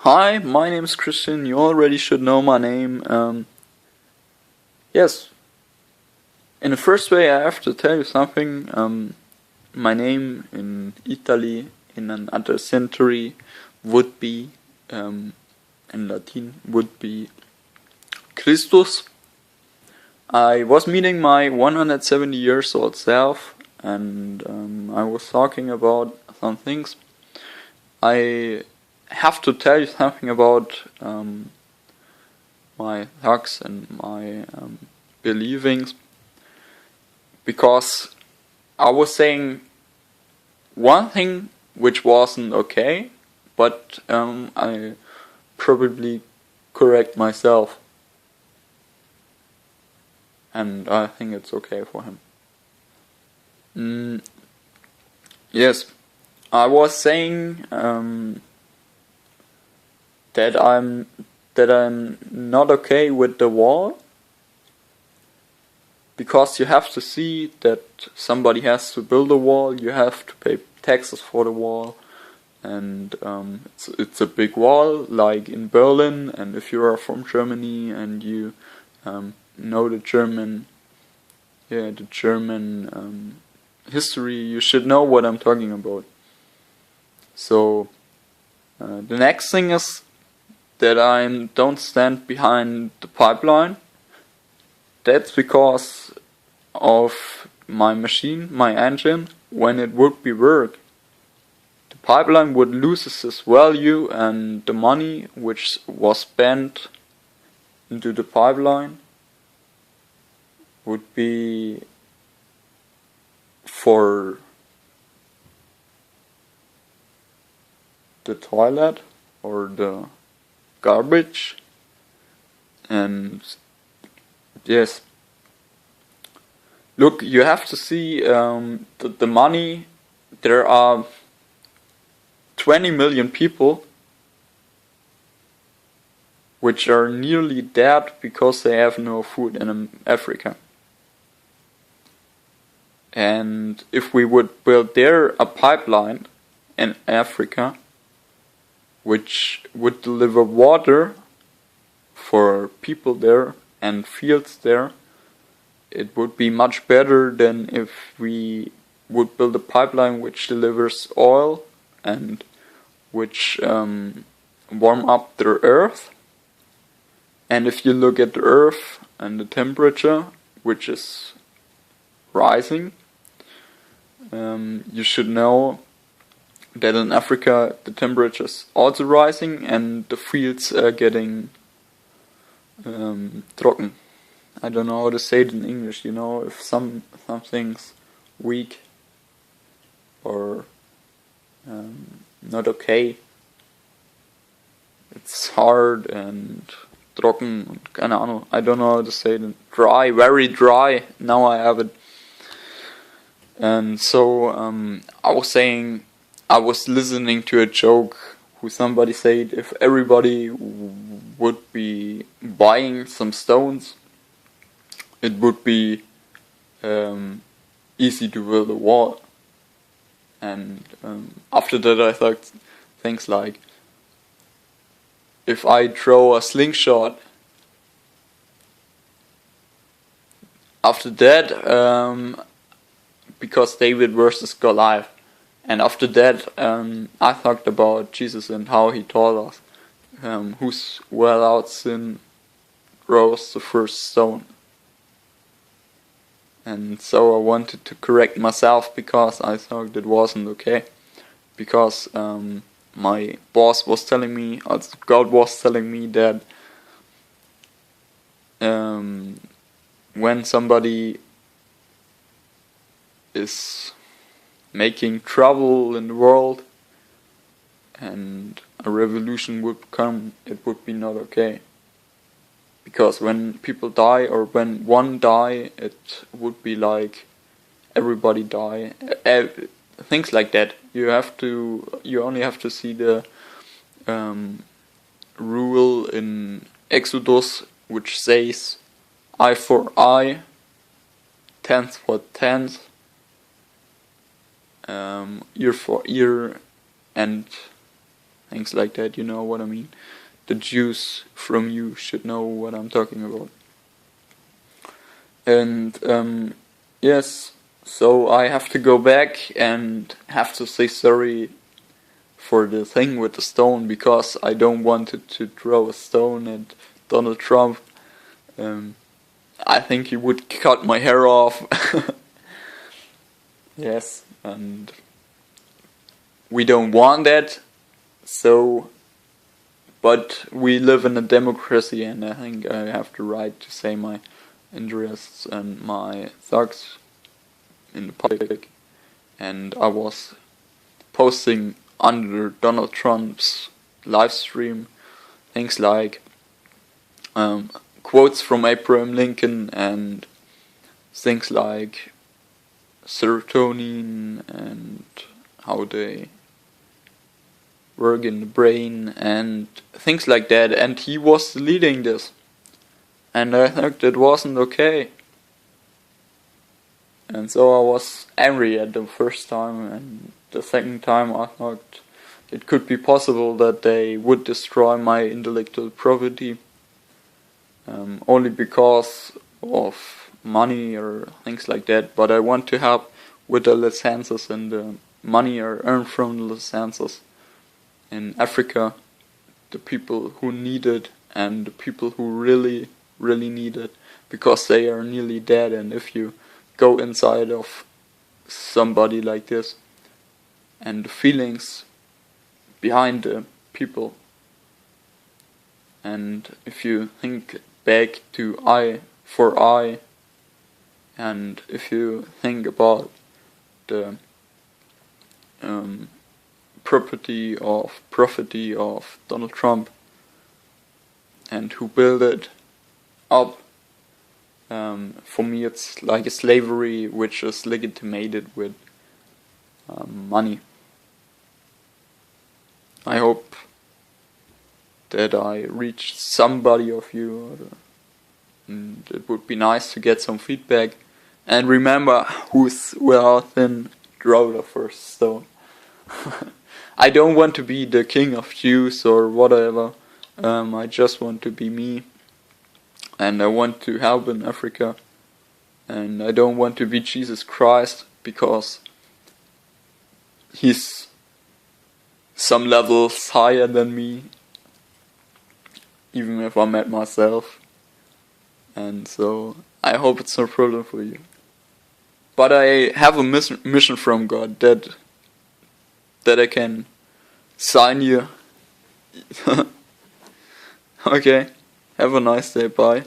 Hi, my name is Christian. You already should know my name. Yes. In the first way, I have to tell you something. My name in Italy, in another century, would be, in Latin, would be Christus. I was meeting my 170 years old self, and I was talking about some things. I have to tell you something about my thoughts and my believings, because I was saying one thing which wasn't okay, but I probably correct myself, and I think it's okay for him. Yes, I was saying that I'm not okay with the wall, because you have to see that somebody has to build a wall, you have to pay taxes for the wall, and it's a big wall, like in Berlin. And if you are from Germany and you know the German history, you should know what I'm talking about. So the next thing is that I don't stand behind the pipeline. That's because of my machine, my engine. When it would be work, the pipeline would lose its value, and the money which was spent into the pipeline would be for the toilet or the garbage. And yes, look, you have to see the money. There are 20 million people which are nearly dead because they have no food in Africa. And if we would build there a pipeline in Africa which would deliver water for people there and fields there, it would be much better than if we would build a pipeline which delivers oil and which warm up the earth. And if you look at the earth and the temperature, which is rising, you should know that in Africa the temperature is also rising and the fields are getting trocken. I don't know how to say it in English. If something's weak or not okay, it's hard and trocken, keine Ahnung. I don't know how to say it. Dry, very dry. Now I have it. And so I was saying, I was listening to a joke who somebody said if everybody would be buying some stones, it would be easy to build a wall. And after that I thought things like, if I throw a slingshot, after that, because David versus Goliath, and after that I talked about Jesus and how he taught us, who's without sin throws the first stone. And so I wanted to correct myself because I thought it wasn't okay. Because my boss was telling me, God was telling me that when somebody is making trouble in the world and a revolution would come, it would be not okay. Because when people die, or when one die, it would be like everybody die. Things like that. You only have to see the rule in Exodus, which says eye for eye, tenth for tenth, ear for ear, and things like that, you know what I mean. The Jews from you should know what I'm talking about. And yes, so I have to go back and have to say sorry for the thing with the stone, because I don't want to throw a stone at Donald Trump. I think he would cut my hair off. Yes, and we don't want that. So, but we live in a democracy, and I think I have the right to say my interests and my thoughts in the public. And I was posting under Donald Trump's live stream things like quotes from Abraham Lincoln and things like serotonin and how they work in the brain and things like that, and he was leading this, and I think that wasn't okay. And so I was angry at the first time, and the second time I thought it could be possible that they would destroy my intellectual property only because of money or things like that. But I want to help with the licenses and the money I earned from the licenses in Africa, the people who need it and the people who really, really need it, because they are nearly dead. And if you go inside of somebody like this and the feelings behind the people, and if you think back to eye for eye, and if you think about the property of Donald Trump and who built it up, for me it's like a slavery which is legitimated with money. I hope that I reached somebody of you, and it would be nice to get some feedback. And remember, who's without sin, throw the first stone. I don't want to be the king of Jews or whatever. I just want to be me, and I want to help in Africa. And I don't want to be Jesus Christ, because he's some levels higher than me, even if I met myself. And so I hope it's no problem for you. But I have a mission from God that I can sign you. Okay, have a nice day, bye.